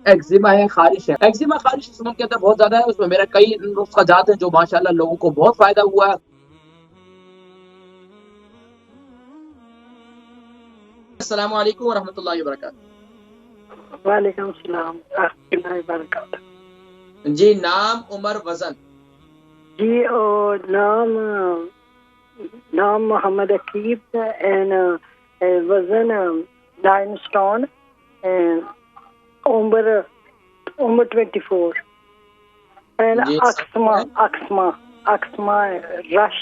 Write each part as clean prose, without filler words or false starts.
Eczema है, खारिश है। Eczema खारिश इस उम्र के अंदर बहुत ज्यादा है, उसमें मेरा कई नुस्खाजात हैं जो माशाल्लाह लोगों को बहुत फायदा हुआ है। अस्सलाम वालेकुम रहमतुल्लाहि व बरकातहू। वालेकुम सलाम बरकातहू। जी, नाम, उम्र, वजन? जी और नाम मोहम्मद अकीब एंड वजन 9 स्टोन, उम्र 24 एंड जी, अक्समा रश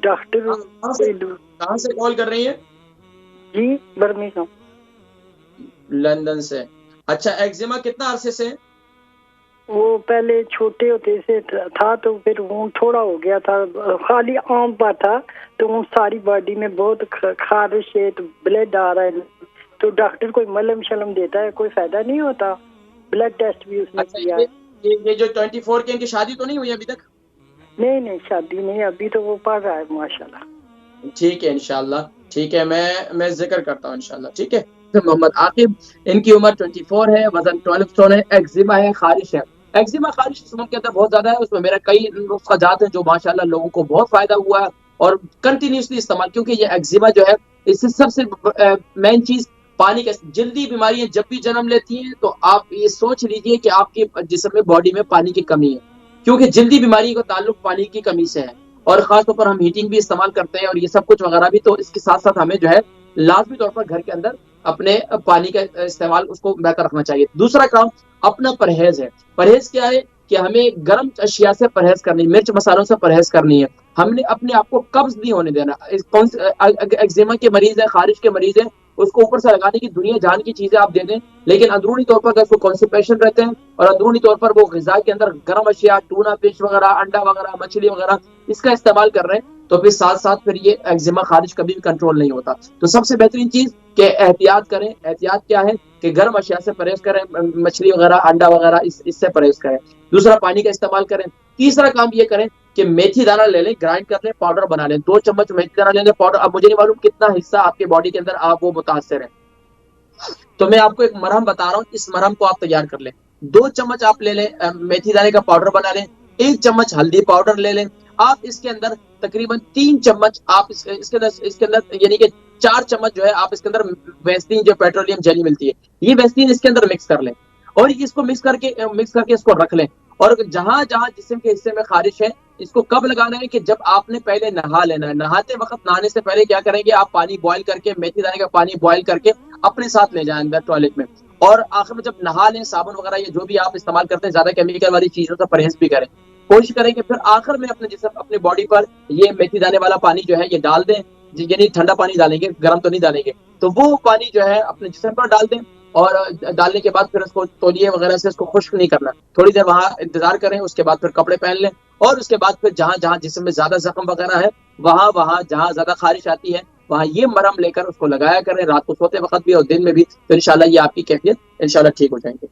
डॉक्टर। कहाँ से कॉल कर रही है? जी बर्मिंघम, लंदन से। अच्छा, एक्जिमा कितना अरसे से? वो पहले छोटे होते से था तो फिर वो थोड़ा हो गया था, खाली आम पर था तो वो सारी बॉडी में बहुत खारिश है, तो ब्लड आ रहा है, तो डॉक्टर कोई मलहम शलम देता है, कोई फायदा नहीं होता। ब्लड टेस्ट भी उसने किया। ये जो 24 की, इनकी शादी तो नहीं हुई अभी तक? नहीं शादी नहीं, अभी तो वो पढ़ रहा है माशाल्लाह। ठीक है, इंशाल्लाह ठीक है, मैं जिक्र करता हूँ इंशाल्लाह। ठीक है। मोहम्मद आकिब, इनकी उम्र 24 है, वजन 12 स्टोन है, एक्जिमा है, खारिश है। एक्जिमा खारिश इस उम्र के अंदर बहुत ज्यादा है, उसमें मेरा कई नुस्खाजात हैं जो माशाल्लाह लोगों को बहुत फायदा हुआ है और कंटिन्यूसली इस्तेमाल, क्योंकि ये एक्जिमा जो है इससे सबसे मेन चीज पानी का। जल्दी बीमारियां जब भी जन्म लेती हैं तो आप ये सोच लीजिए कि आपके जिस्म में, बॉडी में पानी की कमी है, क्योंकि जल्दी बीमारी का ताल्लुक पानी की कमी से है। और खासतौर पर हम हीटिंग भी इस्तेमाल करते हैं और ये सब कुछ वगैरह भी, तो इसके साथ साथ हमें जो है लाजमी तौर पर घर के अंदर अपने पानी का इस्तेमाल उसको बेहतर रखना चाहिए। दूसरा काम अपना परहेज है। परहेज क्या है कि हमें गर्म अशिया से परहेज करनी है, मिर्च मसालों से परहेज करनी है। हमने अपने आप को कब्ज नहीं होने देना। एक्जिमा के मरीज है, खारिश के मरीज है, उसको ऊपर से लगाने की दुनिया जान की चीजें आप दे दें, लेकिन अंदरूनी तौर पर अगर उसको कॉन्स्टिपेशन रहते हैं और अंदरूनी तौर पर वो ग़िज़ा के अंदर गर्म अशिया, टूना फिश वगैरह, अंडा वगैरह, मछली वगैरह इसका इस्तेमाल कर रहे हैं, तो फिर साथ साथ फिर ये एक्जिमा खारिज कभी भी कंट्रोल नहीं होता। तो सबसे बेहतरीन चीज कि एहतियात करें। एहतियात क्या है कि गर्म अशिया से परहेज करें, मछली वगैरह, अंडा वगैरह इससे परहेज करें। दूसरा, पानी का इस्तेमाल करें। तीसरा काम ये करें कि मेथी दाना ले लें, ग्राइंड कर लें, पाउडर बना लें। 2 चम्मच मेथी दाना ले लें पाउडर। अब मुझे नहीं मालूम कितना हिस्सा आपके बॉडी के अंदर आप वो मुतासर है, तो मैं आपको एक मरहम बता रहा हूँ, इस मरहम को आप तैयार कर लें। 2 चम्मच आप ले लें मेथी दाने का पाउडर बना लें। 1 चम्मच हल्दी पाउडर ले लें। आप इसके अंदर तकरीबन 3 चम्मच आप इसके अंदर यानी कि 4 चम्मच जो है आप इसके अंदर वैसलीन, जो पेट्रोलियम जेली मिलती है, ये वैसलीन इसके अंदर मिक्स कर लें और इसको मिक्स करके इसको रख लें। और जहां जहां जिस्म के हिस्से में खारिश है, इसको कब लगाना है कि जब आपने पहले नहा लेना है। नहाते वक्त, नहाने से पहले क्या करेंगे, आप पानी बॉयल करके, मेथी दाने का पानी बॉयल करके अपने साथ ले जाएं अंदर टॉयलेट में। और आखिर में जब नहा लें, साबुन वगैरह या जो भी आप इस्तेमाल करते हैं, ज्यादा केमिकल वाली चीजों से परहेज भी करें। कोशिश करें कि फिर आखिर में अपने जिस्म, अपने बॉडी पर ये मेथी दाने वाला पानी जो है ये डाल दें। यानी ठंडा पानी डालेंगे, गर्म तो नहीं डालेंगे। तो वो पानी जो है अपने जिस्म पर डाल दें और डालने के बाद फिर उसको तौलिए वगैरह से इसको खुश्क नहीं करना, थोड़ी देर वहां इंतजार करें। उसके बाद फिर कपड़े पहन लें और उसके बाद फिर जहां जहां जिस्म में ज्यादा जख्म वगैरह है, वहां वहां जहां ज्यादा खारिश आती है, वहां ये मरहम लेकर उसको लगाया करें, रात को सोते वक्त भी और दिन में भी। तो इंशाल्लाह ये आपकी कैफियत इंशाल्लाह ठीक हो जाएंगे।